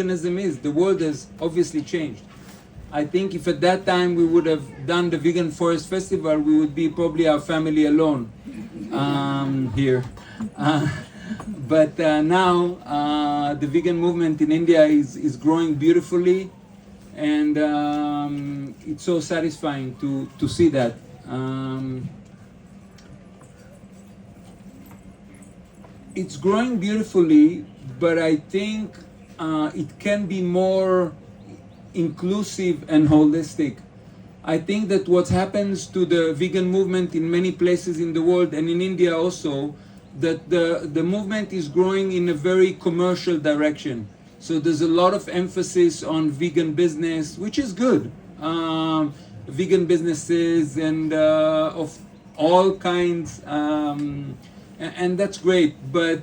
veganism is. The world has obviously changed. I think if at that time we would have done the Vegan Forest Festival, we would be probably our family alone here. But now the vegan movement in India is growing beautifully, and it's so satisfying to see that. It's growing beautifully, but I think it can be more inclusive and holistic. I think that what happens to the vegan movement in many places in the world, and in India also, that the movement is growing in a very commercial direction. So there's a lot of emphasis on vegan business, which is good. Vegan businesses and of all kinds, and that's great. But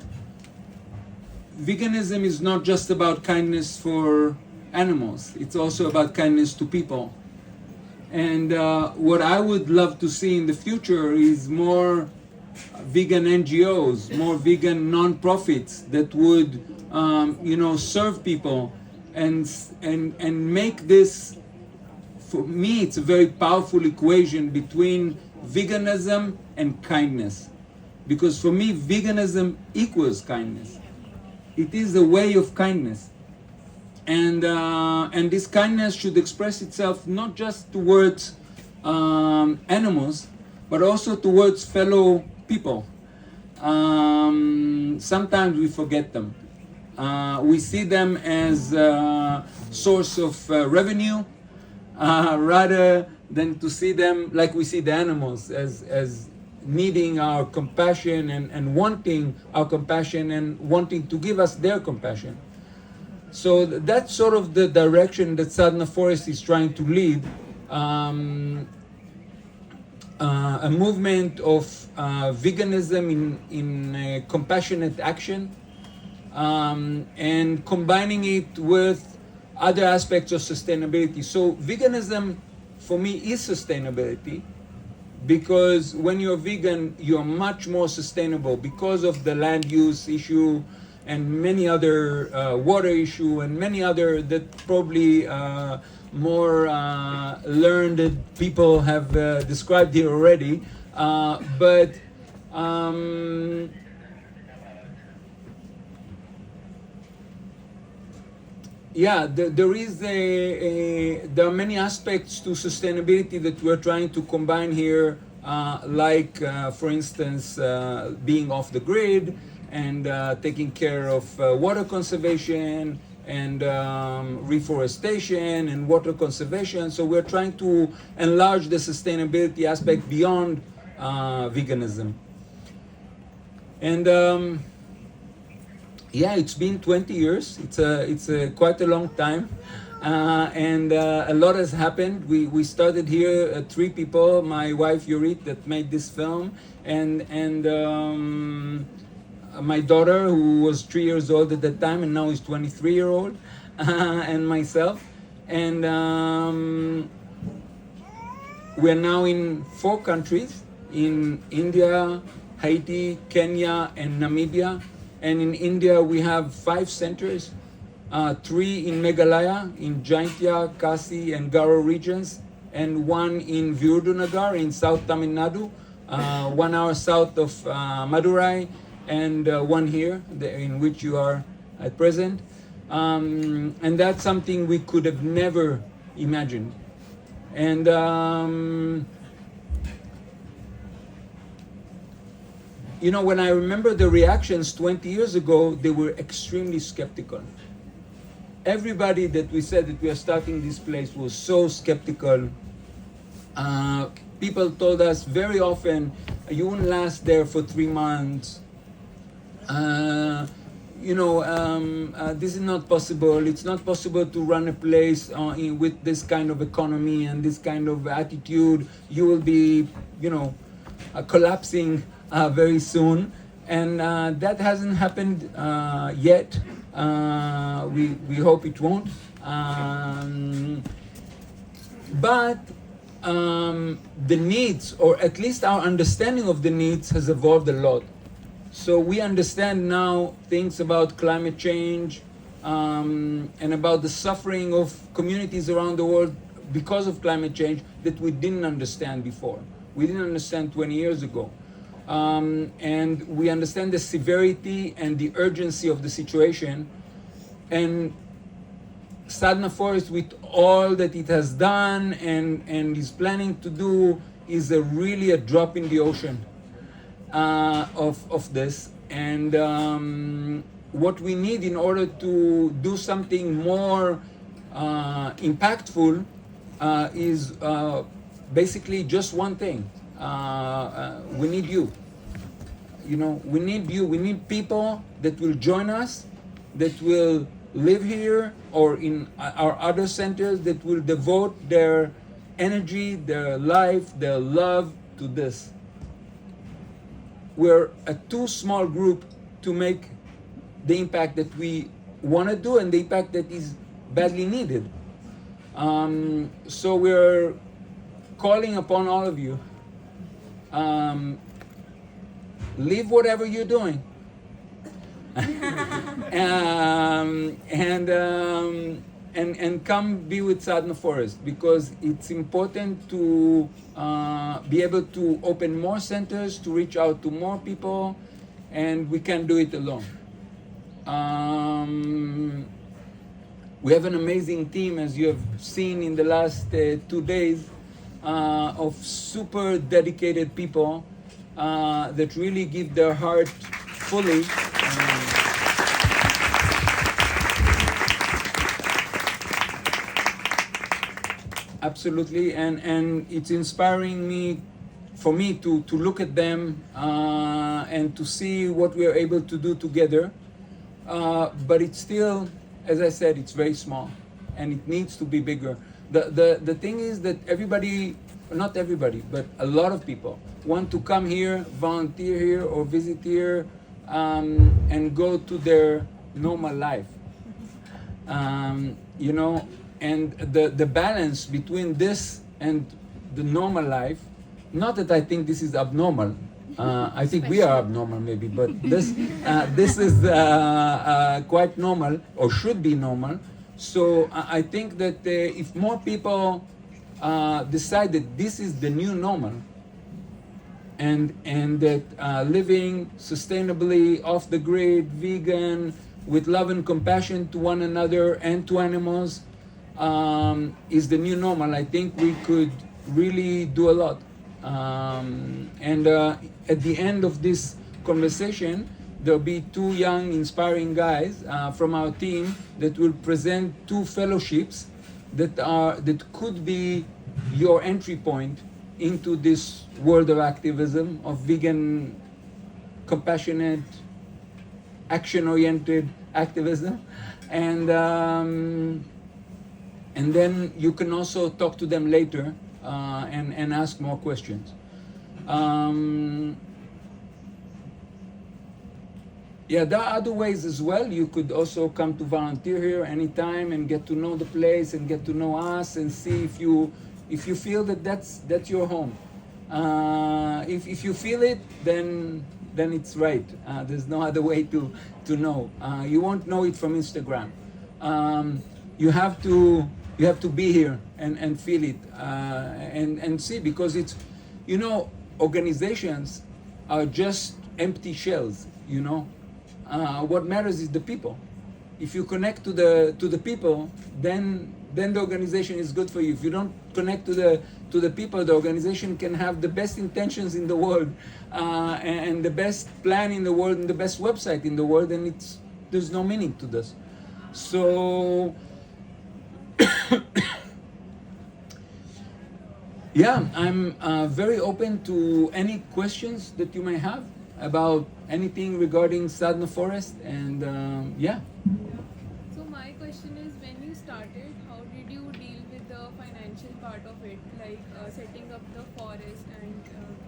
veganism is not just about kindness for animals. It's also about kindness to people. And what I would love to see in the future is more vegan NGOs, more vegan non-profits that would, serve people and make this. For me, it's a very powerful equation between veganism and kindness, because for me, veganism equals kindness. It is a way of kindness. And this kindness should express itself not just towards animals, but also towards fellow people. Sometimes we forget them. We see them as a source of revenue, rather than to see them like we see the animals, as needing our compassion and wanting our compassion and wanting to give us their compassion. So that's sort of the direction that Sadana Forest is trying to lead, a movement of veganism in compassionate action, and combining it with other aspects of sustainability. So veganism for me is sustainability, because when you're vegan, you're much more sustainable because of the land use issue and many other water issue and many other that probably more learned people have described here already. But there are many aspects to sustainability that we're trying to combine here, like for instance, being off the grid, and taking care of water conservation and reforestation and water conservation. So we're trying to enlarge the sustainability aspect beyond veganism. And it's been 20 years. It's quite a long time. And a lot has happened. We started here, 3 people, my wife Yurit that made this film, and my daughter, who was 3 years old at that time and now is 23-year-old, and myself. And we're now in 4 countries, in India, Haiti, Kenya, and Namibia. And in India, we have 5 centers, 3 in Meghalaya, in Jaintia, Kasi, and Garo regions, and 1 in Virudhunagar in South Tamil Nadu, 1 hour south of Madurai, and 1 here, in which you are at present. And that's something we could have never imagined. And when I remember the reactions 20 years ago, they were extremely skeptical. Everybody that we said that we are starting this place was so skeptical. People told us very often, you won't last there for 3 months. This is not possible. It's not possible to run a place with this kind of economy and this kind of attitude. You will be, collapsing very soon. And that hasn't happened yet. We hope it won't. But the needs, or at least our understanding of the needs, has evolved a lot. So we understand now things about climate change, and about the suffering of communities around the world because of climate change that we didn't understand before. We didn't understand 20 years ago. And we understand the severity and the urgency of the situation. And Sadana Forest, with all that it has done and is planning to do, is really a drop in the ocean of this. And what we need in order to do something more impactful is basically just one thing. We need you. We need you. We need people that will join us, that will live here or in our other centers, that will devote their energy, their life, their love to this. We're a too small group to make the impact that we want to do and the impact that is badly needed. So we're calling upon all of you. Leave whatever you're doing. And come be with Sadana Forest, because it's important to be able to open more centers, to reach out to more people, and we can't do it alone. We have an amazing team, as you have seen in the last 2 days, of super dedicated people that really give their heart fully. Absolutely, and it's inspiring for me to look at them and to see what we are able to do together. But it's still, as I said, it's very small, and it needs to be bigger. The thing is that everybody, not everybody, but a lot of people want to come here, volunteer here, or visit here, and go to their normal life. And the balance between this and the normal life, not that I think this is abnormal. I think we are abnormal maybe, but this is quite normal, or should be normal. So I think that if more people decide that this is the new normal, and that living sustainably, off the grid, vegan, with love and compassion to one another and to animals, is the new normal, I think we could really do a lot. At the end of this conversation, there'll be 2 young, inspiring guys from our team that will present 2 fellowships that could be your entry point into this world of activism, of vegan, compassionate, action-oriented activism, and then you can also talk to them later and ask more questions. There are other ways as well. You could also come to volunteer here anytime and get to know the place and get to know us and see if you feel that that's your home. If you feel it, then it's right. There's no other way to know. You won't know it from Instagram. You have to be here and feel it and see, because it's, organizations are just empty shells. What matters is the people. If you connect to the people, then the organization is good for you. If you don't connect to the people, the organization can have the best intentions in the world and the best plan in the world and the best website in the world, and there's no meaning to this. So I'm very open to any questions that you may have about anything regarding Sadana Forest, and So my question is, when you started, how did you deal with the financial part of it, like setting up the forest and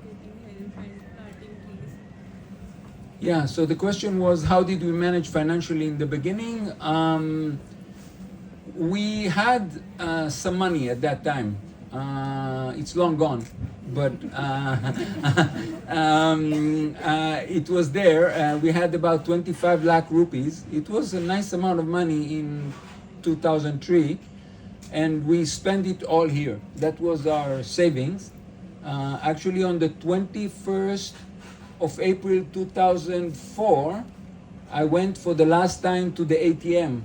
getting help and planting trees? So the question was, how did we manage financially in the beginning? We had some money at that time, It's long gone, but it was there. We had about 25 lakh rupees. It was a nice amount of money in 2003, and we spent it all here. That was our savings. Actually, on the 21st of April 2004, I went for the last time to the ATM,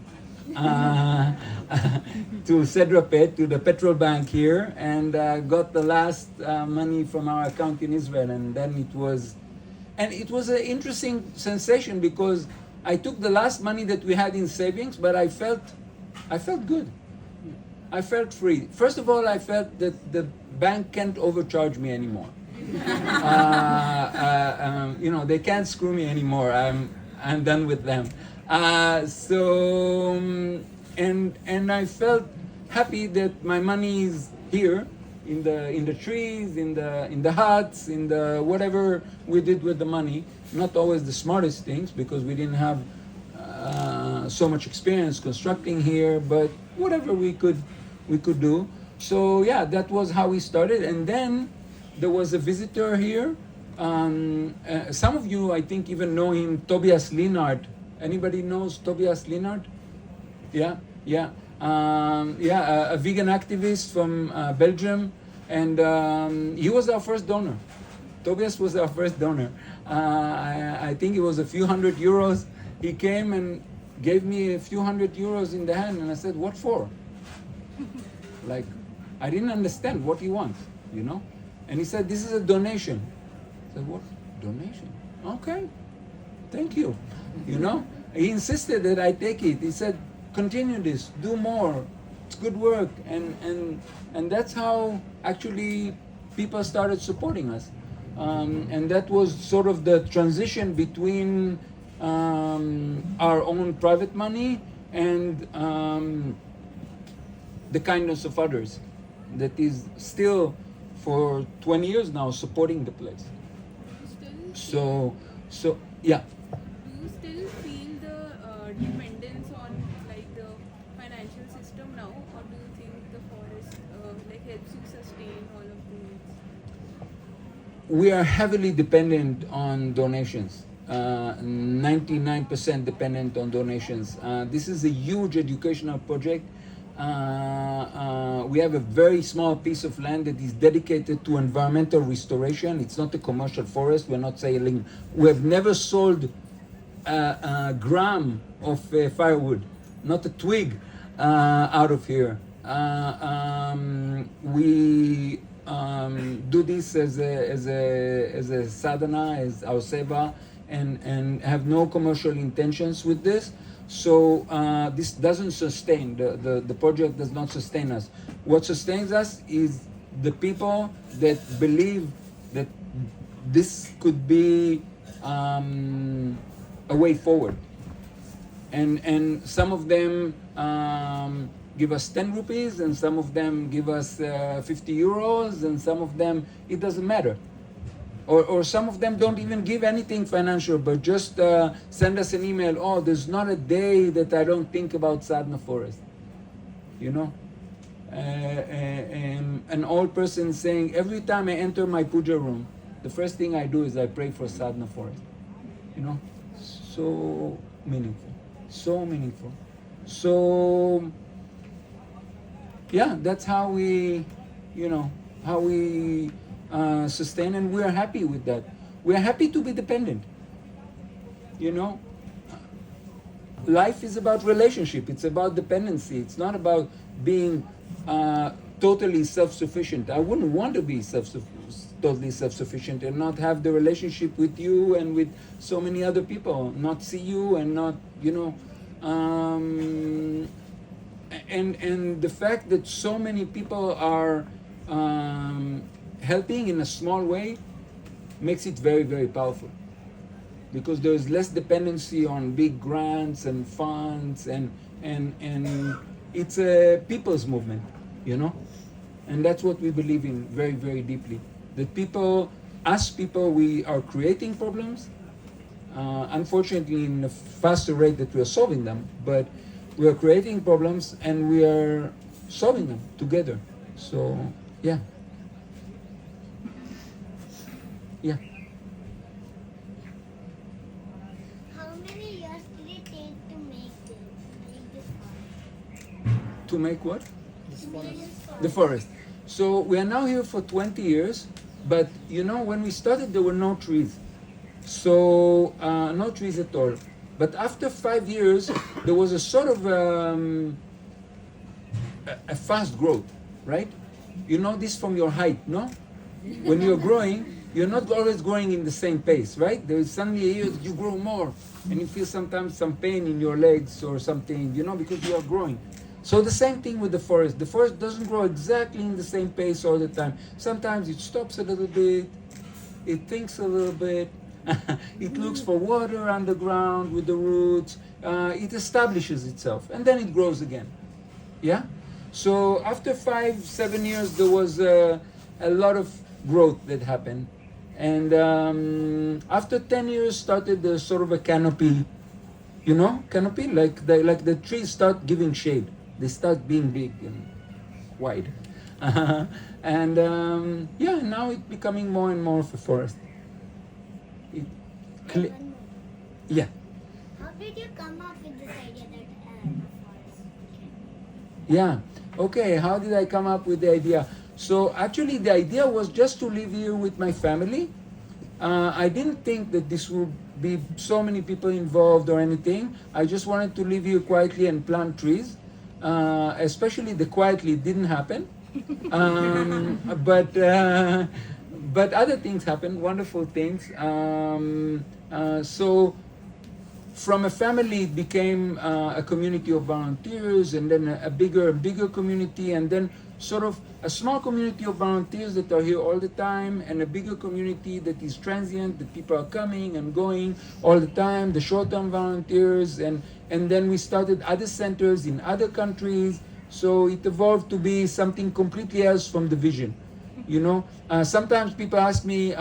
to Sedrapet, to the petrol bank here, and got the last money from our account in Israel. And then it was an interesting sensation, because I took the last money that we had in savings, but I felt good. I felt free. First of all, I felt that the bank can't overcharge me anymore. They can't screw me anymore. I'm done with them. And I felt happy that my money is here, in the trees, in the huts, in the whatever we did with the money. Not always the smartest things, because we didn't have so much experience constructing here, but whatever we could do. So yeah, that was how we started. And then there was a visitor here. Some of you, I think, even know him, Tobias Linhart. Anybody knows Tobias Linhart? Yeah. A vegan activist from Belgium, and he was our first donor. Tobias was our first donor. I think it was a few hundred euros. He came and gave me a few hundred euros in the hand, and I said, "What for?" Like, I didn't understand what he wants, And he said, "This is a donation." I said, "What? Donation? Okay, thank you." He insisted that I take it. He said, "Continue this, do more. It's good work." And that's how actually people started supporting us. And that was sort of the transition between our own private money and the kindness of others, that is still for 20 years now supporting the place. So yeah. Do you still feel the dependence on the financial system now, or do you think the forest helps you sustain all of these? We are heavily dependent on donations. 99% dependent on donations. This is a huge educational project. We have a very small piece of land that is dedicated to environmental restoration. It's not a commercial forest. We're not selling. We have never sold a gram of firewood, not a twig, out of here. We do this as a sadana, as our seva, and have no commercial intentions with this. So this doesn't sustain, the project does not sustain us. What sustains us is the people that believe that this could be a way forward. And some of them give us 10 rupees, and some of them give us 50 euros, and some of them, it doesn't matter. Or some of them don't even give anything financial, but just send us an email. "Oh, there's not a day that I don't think about Sadana Forest." An old person saying, "Every time I enter my puja room, the first thing I do is I pray for Sadana Forest." So meaningful. So meaningful. So yeah, that's how we, sustain, and we are happy with that. We are happy to be dependent. Life is about relationship. It's about dependency. It's not about being totally self-sufficient. I wouldn't want to be totally self-sufficient and not have the relationship with you and with so many other people, not see you and not, and the fact that so many people are helping in a small way makes it very, very powerful, because there's less dependency on big grants and funds, and it's a people's movement, and that's what we believe in very, very deeply. That we are creating problems, unfortunately in a faster rate that we are solving them, but we are creating problems and we are solving them together. So Yeah. Yeah. How many years did it take to make this forest? To make what? To make this forest. The forest. So we are now here for 20 years, but you know, when we started, there were no trees. So, no trees at all. But after 5 years, there was a sort of a fast growth, right? You know this from your height, no? When you're growing, you're not always growing in the same pace, right? There is suddenly a year that you grow more, and you feel sometimes some pain in your legs or something, you know, because you are growing. So the same thing with the forest. The forest doesn't grow exactly in the same pace all the time. Sometimes it stops a little bit, it thinks a little bit, it looks for water underground with the roots, it establishes itself, and then it grows again. Yeah? So after 5-7 years, there was a lot of growth that happened. And after 10 years, started the sort of a canopy, you know, canopy, like the trees start giving shade. They start being big and wide. And yeah, now it's becoming more and more of a forest. It And one more. yeah. How did you come up with this idea that a forest? Yeah. Okay. How did I come up with the idea? So actually, the idea was just to live here with my family. I didn't think that this would be so many people involved or anything. I just wanted to live here quietly and plant trees. Especially the quietly didn't happen. But other things happened, wonderful things. So from a family, it became a community of volunteers, and then a bigger community, and then sort of a small community of volunteers that are here all the time, and a bigger community that is transient, that people are coming and going all the time, the short-term volunteers, and then we started other centers in other countries. So it evolved to be something completely else from the vision. You know, sometimes people ask me,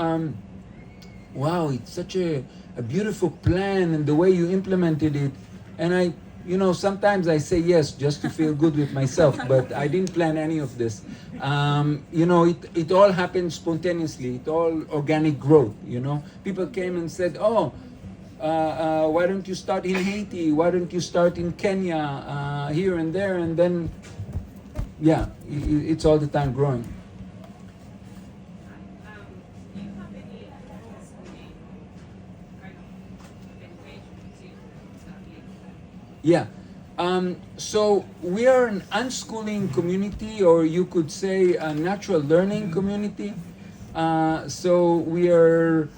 wow, it's such a beautiful plan and the way you implemented it. And I, you know, sometimes I say yes just to feel good with myself, but I didn't plan any of this. You know, it all happened spontaneously. It all organic growth, you know. People came and said, oh, why don't you start in Haiti? Why don't you start in Kenya, here and there? And then, yeah, it's all the time growing. Do you have any homeschooling kind of engagement to study? Yeah. So we are an unschooling community, or you could say a natural learning community. So we are,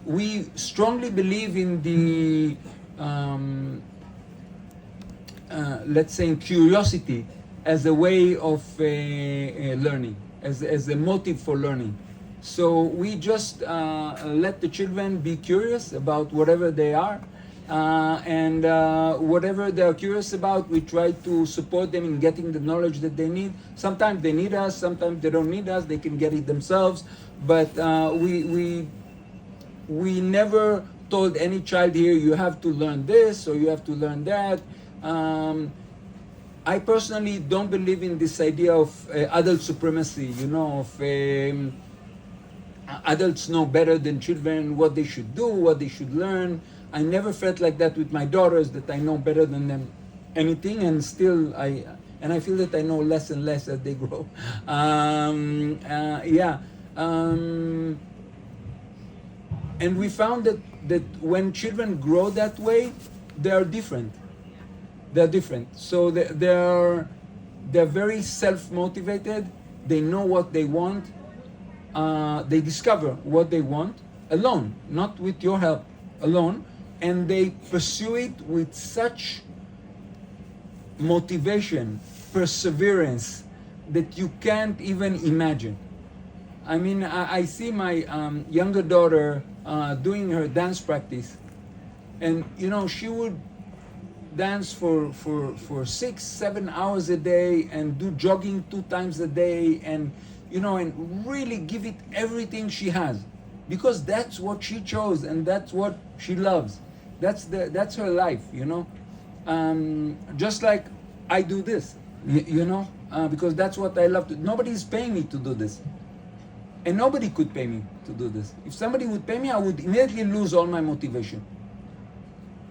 we strongly believe in the, let's say, curiosity as a way of learning, as a motive for learning. So we just let the children be curious about whatever they are. And whatever they're curious about, we try to support them in getting the knowledge that they need. Sometimes they need us, sometimes they don't need us, they can get it themselves. But we never told any child here, you have to learn this or you have to learn that. I personally don't believe in this idea of adult supremacy, you know, of adults know better than children what they should do, what they should learn. I never felt like that with my daughters, that I know better than them anything, and still I feel that I know less and less as they grow. Yeah. And we found that when children grow that way, they are different. They're different. So they're very self-motivated. They know what they want. They discover what they want alone, not with your help, alone. And they pursue it with such motivation, perseverance, that you can't even imagine. I mean, I see my younger daughter doing her dance practice, and you know, she would dance for 6-7 hours a day and do jogging 2 times a day, and you know, and really give it everything she has, because that's what she chose and that's what she loves. That's her life, you know. Just like I do this. You know, because that's what I love to. Nobody is paying me to do this, and nobody could pay me to do this. If somebody would pay me, I would immediately lose all my motivation,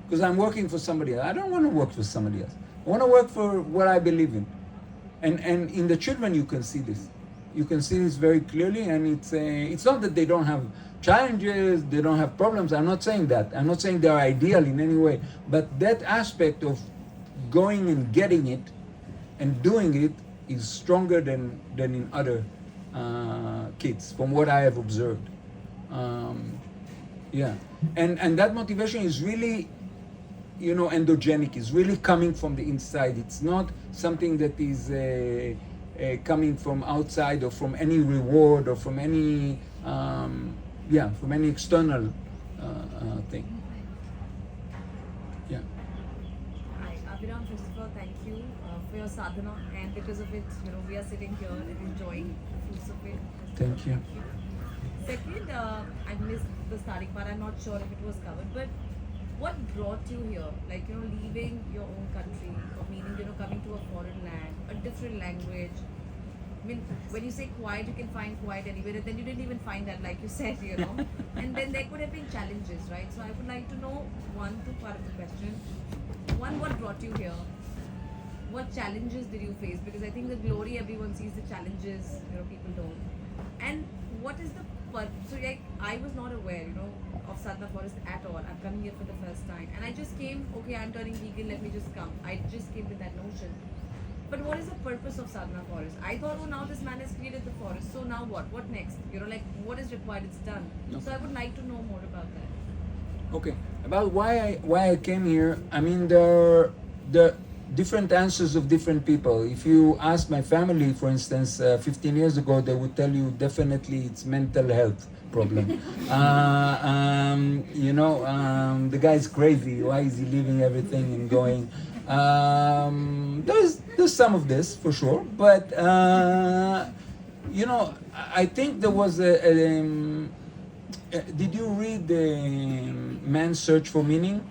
because I'm working for somebody else. I don't want to work for somebody else. I want to work for what I believe in, and in the children you can see this. You can see this very clearly, and it's not that they don't have challenges, they don't have problems. I'm not saying that. I'm not saying they're ideal in any way, but that aspect of going and getting it and doing it is stronger than in other kids, from what I have observed. Yeah, and that motivation is really, you know, endogenic. Is really coming from the inside. It's not something that is coming from outside or from any reward or from any from any external thing. Yeah. Hi, Aviram, first of all, thank you for your sadhana, and because of it, you know, we are sitting here and enjoying the fruits of it. Thank you. Second, I missed the starting part. I'm not sure if it was covered, but what brought you here? Like, you know, leaving your own country, or meaning, you know, coming to a foreign land, a different language. I mean, when you say quiet, you can find quiet anywhere, and then you didn't even find that, like you said, you know. And then there could have been challenges, right? So I would like to know two part of the question. One, what brought you here? What challenges did you face? Because I think the glory, everyone sees the challenges, you know, people don't. And what is the purpose? So like, I was not aware, you know, of Sadana Forest at all. I'm coming here for the first time, and I just came. Okay, I'm turning vegan. Let me just come. I just came with that notion. But what is the purpose of Sadana Forest? I thought, oh, now this man has created the forest. So now what? What next? You know, like, what is required? It's done. No. So I would like to know more about that. Okay, about why I came here. I mean, there are the different answers of different people. If you ask my family, for instance, 15 years ago, they would tell you definitely it's mental health problem. You know, the guy's crazy. Why is he leaving everything and going? There's some of this for sure, but you know, I think there was did you read Man's Search for Meaning?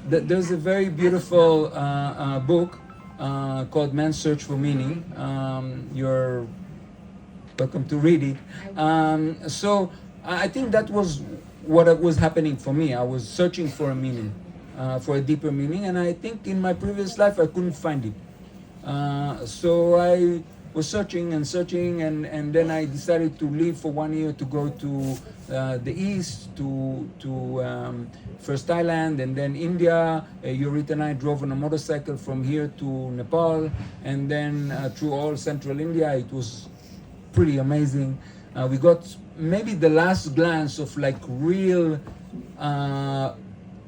There's a very beautiful book called Man's Search for Meaning. You're welcome to read it. So I think that was what was happening for me. I was searching for a meaning, for a deeper meaning, and I think in my previous life I couldn't find it. So I was searching and searching, and then I decided to leave for 1 year to go to the east, to first Thailand and then India. Yurit and I drove on a motorcycle from here to Nepal, and then through all central India. It was pretty amazing. We got maybe the last glance of like real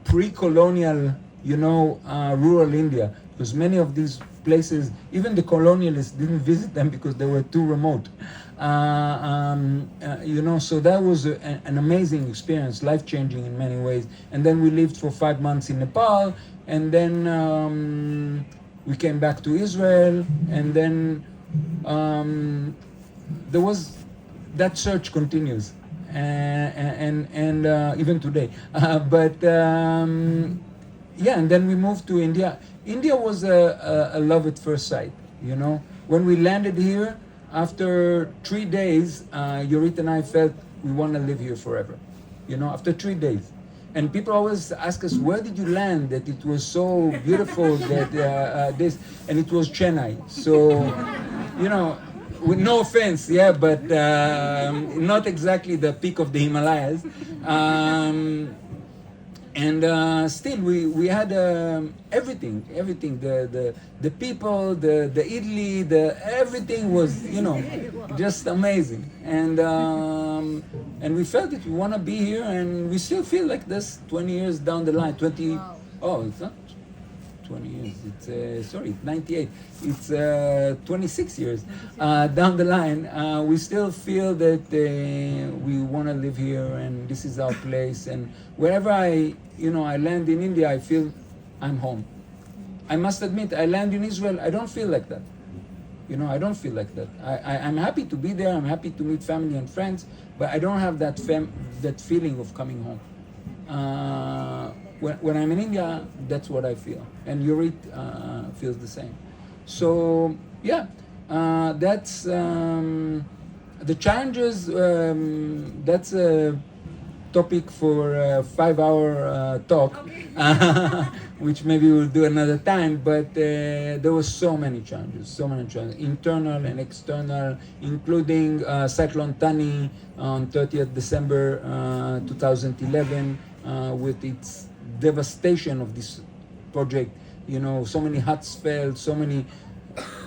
pre-colonial, you know, rural India, because many of these places, even the colonialists didn't visit them because they were too remote. You know, so that was an amazing experience, life-changing in many ways. And then we lived for 5 months in Nepal, and then we came back to Israel, and then there was that search continues, and even today. Yeah, and then we moved to India. India was a love at first sight, you know. When we landed here, after 3 days, Yurit and I felt we want to live here forever, you know, after 3 days. And people always ask us, where did you land, that it was so beautiful, that this, and it was Chennai. So, you know, with no offense, yeah, but not exactly the peak of the Himalayas. And still, we had everything, the people, the idli, everything was, you know, just amazing. And we felt that we want to be here, and we still feel like this 20 years down the line. 20, wow. Oh, it's not 20 years, it's 98. It's 26 years down the line. We still feel that we want to live here, and this is our place. And wherever I land in India, I feel I'm home. I must admit, I land in Israel, I don't feel like that. You know, I don't feel like that. I'm happy to be there. I'm happy to meet family and friends, but I don't have that feeling of coming home. When I'm in India, that's what I feel, and Yurit feels the same. So yeah, that's the challenges. That's a topic for a 5-hour talk, which maybe we'll do another time. But there were so many challenges, internal and external, including Cyclone Tani on 30th December 2011, with its devastation of this project. You know, so many huts fell, so many.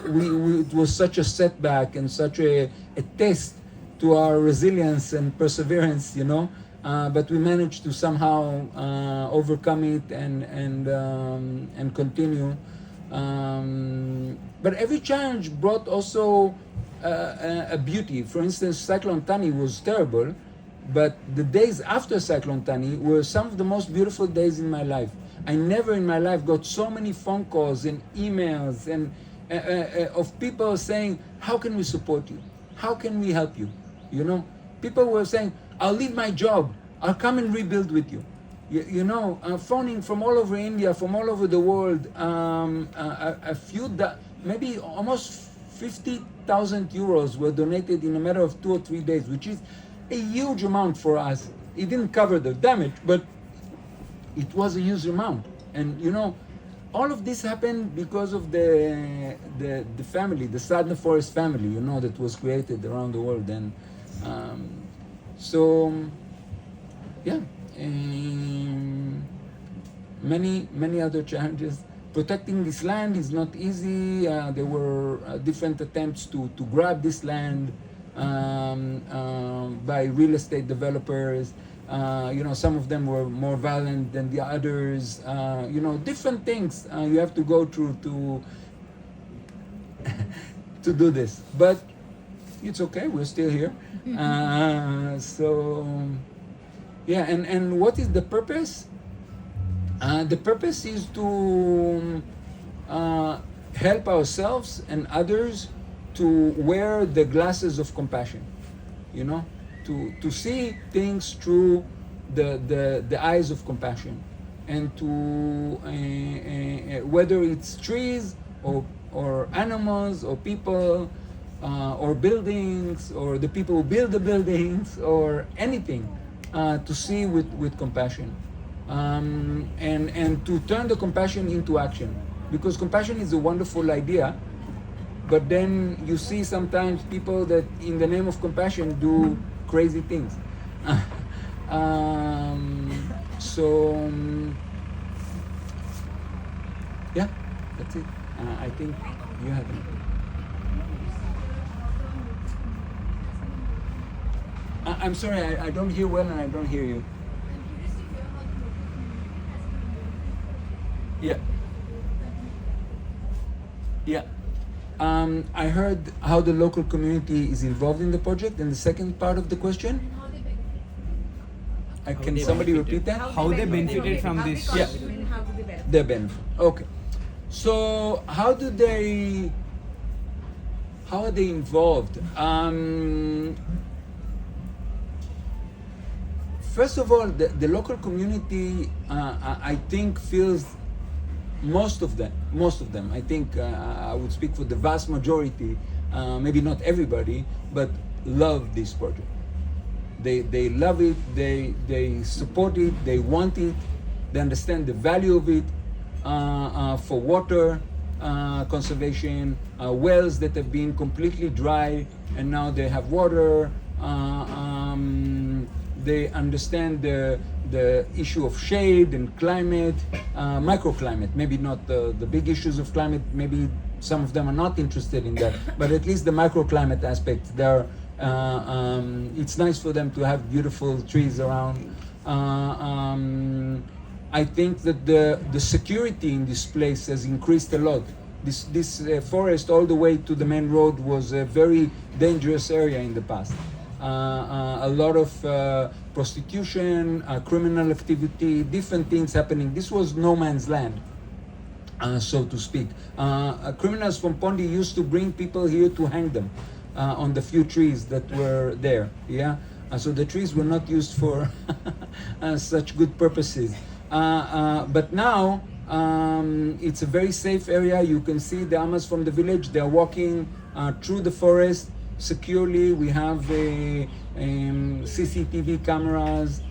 It was such a setback and such a test to our resilience and perseverance, you know. But we managed to somehow overcome it and continue. But every challenge brought also a beauty. For instance, Cyclone Tani was terrible, but the days after Cyclone Tani were some of the most beautiful days in my life. I never in my life got so many phone calls and emails and of people saying, "How can we support you? How can we help you?" You know, people were saying, "I'll leave my job. I'll come and rebuild with you." You know, phoning from all over India, from all over the world, maybe almost 50,000 euros were donated in a matter of 2 or 3 days, which is a huge amount for us. It didn't cover the damage, but it was a huge amount. And you know, all of this happened because of the family, the Sadana forest family, you know, that was created around the world. And so, yeah, many other challenges. Protecting this land is not easy. There were different attempts to grab this land by real estate developers. You know, some of them were more violent than the others. You know, different things you have to go through to to do this. But it's okay. We're still here. So yeah, and what is the purpose? The purpose is to help ourselves and others to wear the glasses of compassion. You know, to see things through the eyes of compassion, and to whether it's trees or animals or people or buildings or the people who build the buildings or anything, to see with compassion, and to turn the compassion into action, because compassion is a wonderful idea, but then you see sometimes people that in the name of compassion do crazy things. So yeah, that's it. I think you have it. I'm sorry, I don't hear well and I don't hear you. Yeah. Yeah. I heard how the local community is involved in the project, and the second part of the question? Can somebody repeat that? How they benefited from this? Yeah. How do they benefit? Their benefit. Okay. So how are they involved? First of all, the local community, I think, feels most of them. I think I would speak for the vast majority, maybe not everybody, but love this project. They love it. They support it. They want it. They understand the value of it for water conservation, wells that have been completely dry and now they have water. They understand the issue of shade and climate, microclimate, maybe not the big issues of climate, maybe some of them are not interested in that, but at least the microclimate aspect, it's nice for them to have beautiful trees around. I think that the security in this place has increased a lot. This forest all the way to the main road was a very dangerous area in the past. A lot of prostitution, criminal activity, different things happening. This was no man's land, so to speak. Criminals from Pondi used to bring people here to hang them on the few trees that were there. Yeah, so the trees were not used for such good purposes. But now It's a very safe area. You can see the Amas from the village. They're walking through the forest securely. We have CCTV cameras.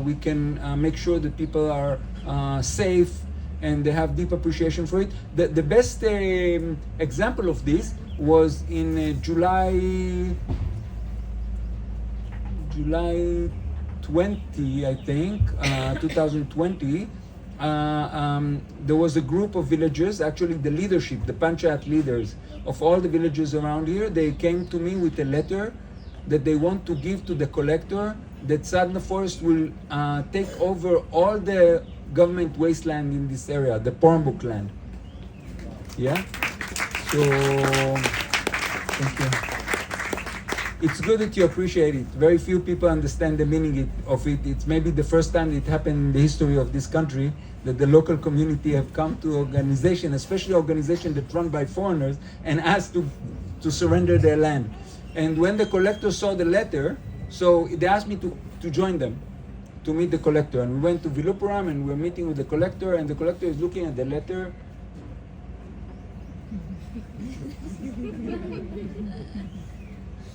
We can make sure that people are safe and they have deep appreciation for it. The best example of this was in July 20, I think, 2020. There was a group of villagers, actually the leadership, the panchayat leaders of all the villages around here. They came to me with a letter that they want to give to the collector, that Sadana Forest will take over all the government wasteland in this area, the Pornbook land. Yeah? So, thank you. It's good that you appreciate it. Very few people understand the meaning of it. It's maybe the first time it happened in the history of this country that the local community have come to organization, especially organization that's run by foreigners, and asked to surrender their land. And when the collector saw the letter, so they asked me to join them, to meet the collector. And we went to Vilupuram and we were meeting with the collector, and the collector is looking at the letter.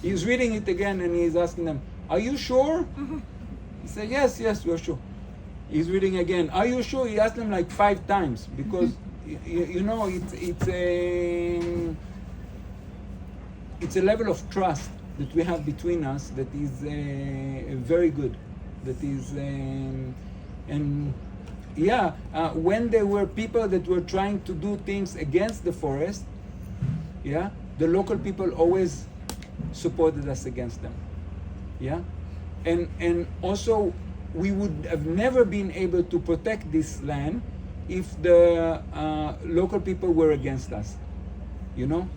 He's reading it again and he's asking them, "Are you sure?" He said, yes, we're sure. He's reading again, "Are you sure?" He asked them like 5 times because, you know, it's a level of trust that we have between us that is very good. That is, when there were people that were trying to do things against the forest, yeah, the local people always supported us against them. Yeah, and also we would have never been able to protect this land if the local people were against us. You know,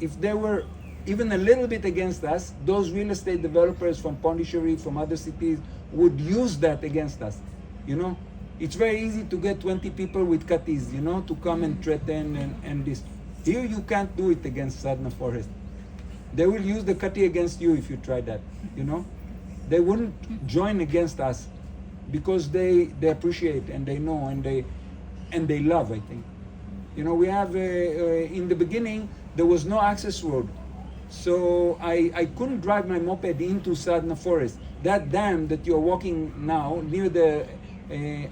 if they were even a little bit against us, those real estate developers from Pondicherry, from other cities, would use that against us. You know, it's very easy to get 20 people with katis, you know, to come and threaten and this. Here you can't do it against Sadana Forest. They will use the kati against you if you try that, you know. They wouldn't join against us because they appreciate and they know and they love, I think. You know, we have, in the beginning, there was no access road. So I couldn't drive my moped into Sadana Forest. That dam that you're walking now, near the,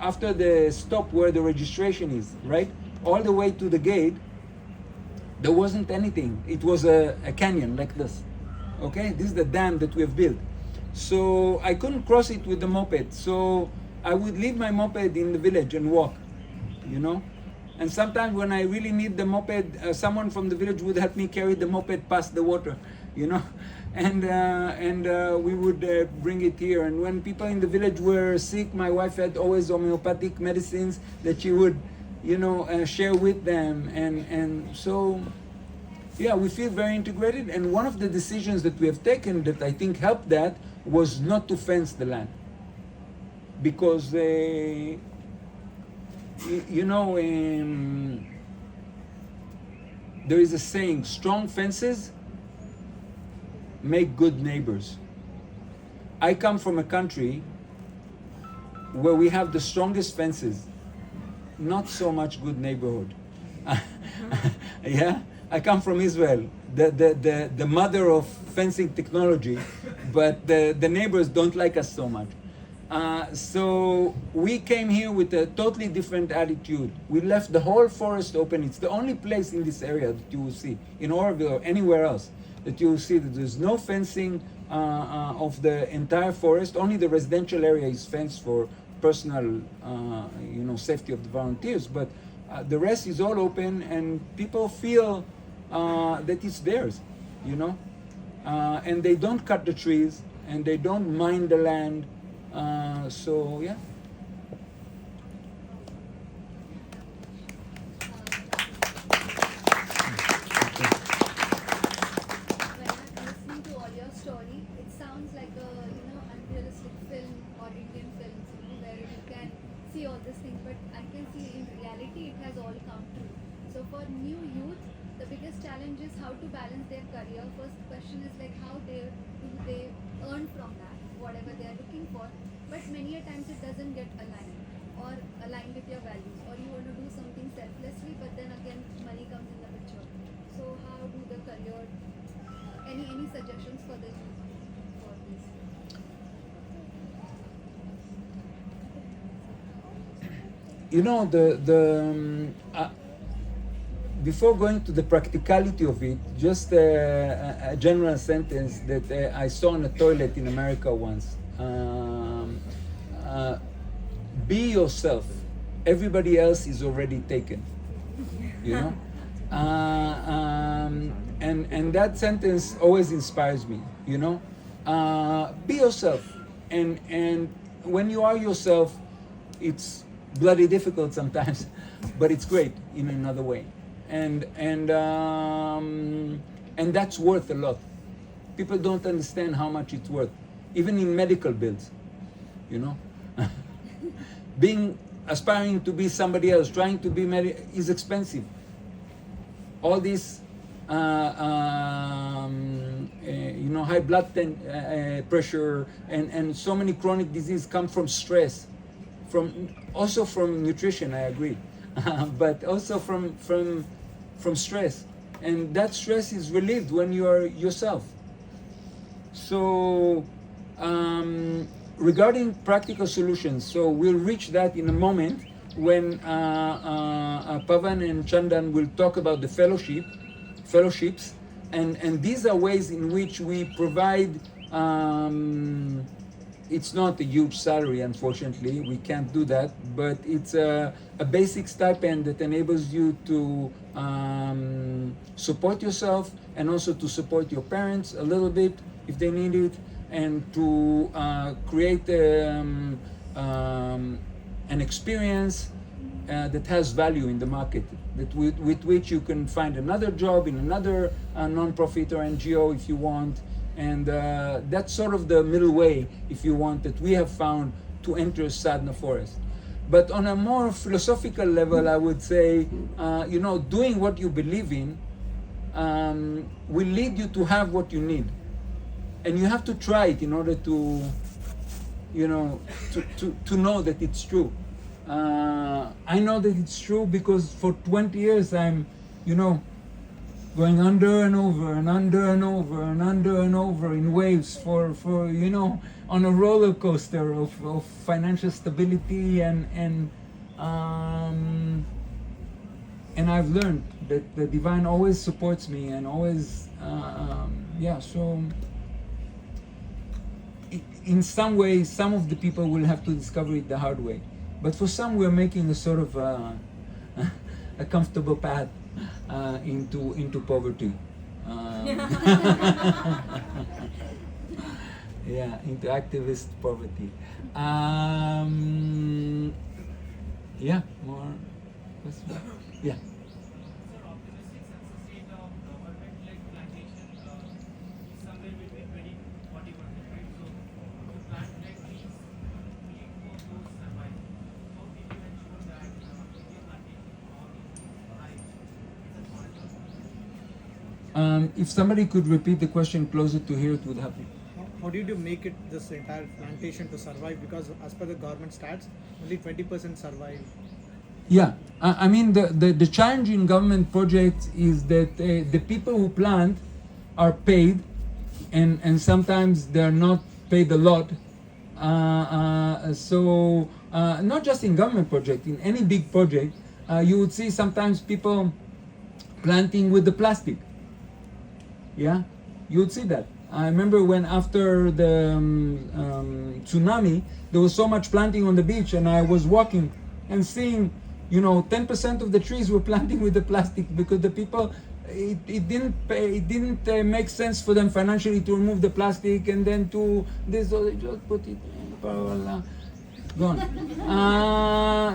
after the stop where the registration is, right? All the way to the gate, there wasn't anything. It was a canyon like this. Okay, this is the dam that we have built. So I couldn't cross it with the moped. So I would leave my moped in the village and walk, you know. And sometimes when I really need the moped, someone from the village would help me carry the moped past the water, you know. And we would bring it here. And when people in the village were sick, my wife had always homeopathic medicines that she would, you know, share with them. And so, yeah, we feel very integrated. And one of the decisions that we have taken that I think helped that was not to fence the land. Because, you know, there is a saying, strong fences make good neighbors. I come from a country where we have the strongest fences, not so much good neighborhood. Yeah, I come from Israel, the mother of fencing technology, but the neighbors don't like us so much. So we came here with a totally different attitude. We left the whole forest open. It's the only place in this area that you will see, in Auroville or anywhere else, that you will see that there's no fencing of the entire forest. Only the residential area is fenced for personal, you know, safety of the volunteers. But the rest is all open, and people feel that it's theirs, you know. And they don't cut the trees, and they don't mine the land. So yeah. When I'm listening to all your story, it sounds like a unrealistic film or Indian films, where you can see all this thing, but I can see in reality it has all come true. So for new youth, the biggest challenge is how to balance their career. First question is like how do they earn from that, whatever they are looking for, but many a times it doesn't get aligned. or align with your values, or you want to do something selflessly, but then again money comes in the picture. So how do the career, any suggestions for the youth for this? You know, before going to the practicality of it, just a general sentence that I saw in a toilet in America once. Be yourself. Everybody else is already taken. You know? And that sentence always inspires me, you know? Be yourself. And when you are yourself, it's bloody difficult sometimes, but it's great in another way. And that's worth a lot. People don't understand how much it's worth, even in medical bills, you know. Aspiring to be somebody else, trying to be is expensive. All this, you know, high blood pressure and so many chronic diseases come from stress, also from nutrition. I agree, but also from stress, and that stress is relieved when you are yourself. So. Regarding practical solutions, so we'll reach that in a moment when Pavan and Chandan will talk about the fellowships, and these are ways in which we provide. It's not a huge salary, unfortunately, we can't do that, but it's a basic stipend that enables you to support yourself and also to support your parents a little bit if they need it, and to create an experience that has value in the market, that with which you can find another job in another non-profit or NGO if you want. And that's sort of the middle way, if you want, that we have found to enter Sadana forest. But on a more philosophical level, I would say, you know, doing what you believe in will lead you to have what you need. And you have to try it in order to, you know, to know that it's true. I know that it's true because for 20 years I'm, you know, going under and over and under and over and under and over in waves for you know, on a roller coaster of financial stability and I've learned that the divine always supports me and always, yeah, so. In some ways, some of the people will have to discover it the hard way, but for some, we're making a sort of a comfortable path into poverty. Yeah, into activist poverty. Yeah, more questions? Yeah. Sir, optimistic census rate of government-led plantation is somewhere between 20 to 40%, right? So, to plant-led trees, only 4 those survive. How did you ensure that India plantation all thrives? It's a point of If somebody could repeat the question closer to here, it would help me. How did you make it this entire plantation to survive? Because as per the government stats, only 20% survive. Yeah, I mean the challenge in government projects is that the people who plant are paid, and sometimes they're not paid a lot. So not just in government project, in any big project, you would see sometimes people planting with the plastic. Yeah, you would see that. I remember when after the tsunami, there was so much planting on the beach, and I was walking and seeing, you know, 10% of the trees were planting with the plastic because the people, it didn't make sense for them financially to remove the plastic and then to this, so they just put it, gone.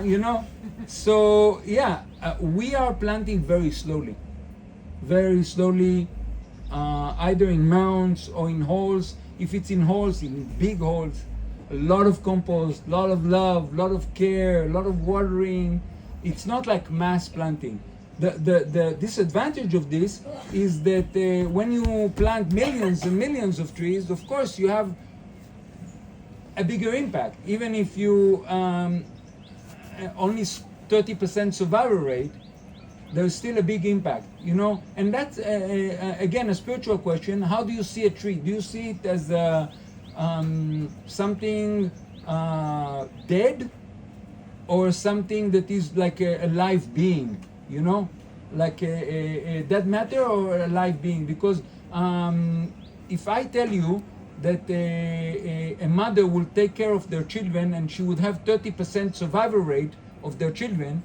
You know, so yeah, we are planting very slowly, either in mounds or in holes. If it's in holes, in big holes, a lot of compost, a lot of love, a lot of care, a lot of watering. It's not like mass planting. The disadvantage of this is that when you plant millions and millions of trees, of course you have a bigger impact. Even if you only 30% survival rate, there's still a big impact, you know. And that's again a spiritual question. How do you see a tree? Do you see it as something dead, or something that is like a live being, you know, like a dead matter or a live being? Because if I tell you that a mother will take care of their children and she would have 30% survival rate of their children,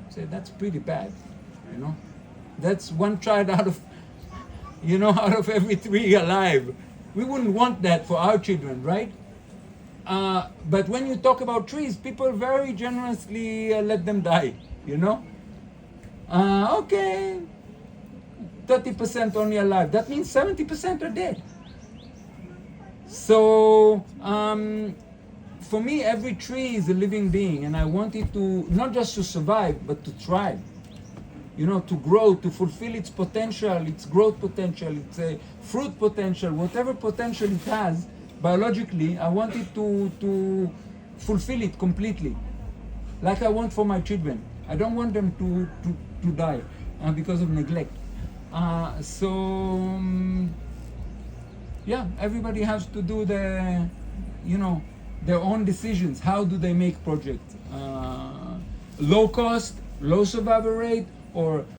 say that's pretty bad, you know. That's one child out of, you know, out of every 3 alive. We wouldn't want that for our children, right? But when you talk about trees, people very generously let them die, you know. Okay, 30% only alive. That means 70% are dead. So for me, every tree is a living being, and I want it to not just to survive, but to thrive. You know, to grow, to fulfill its potential, its growth potential, its fruit potential, whatever potential it has biologically. I want it to fulfill it completely, like I want for my children. I don't want them to die because of neglect. Yeah, everybody has to do their own decisions. How do they make projects? Low cost, low survival rate, or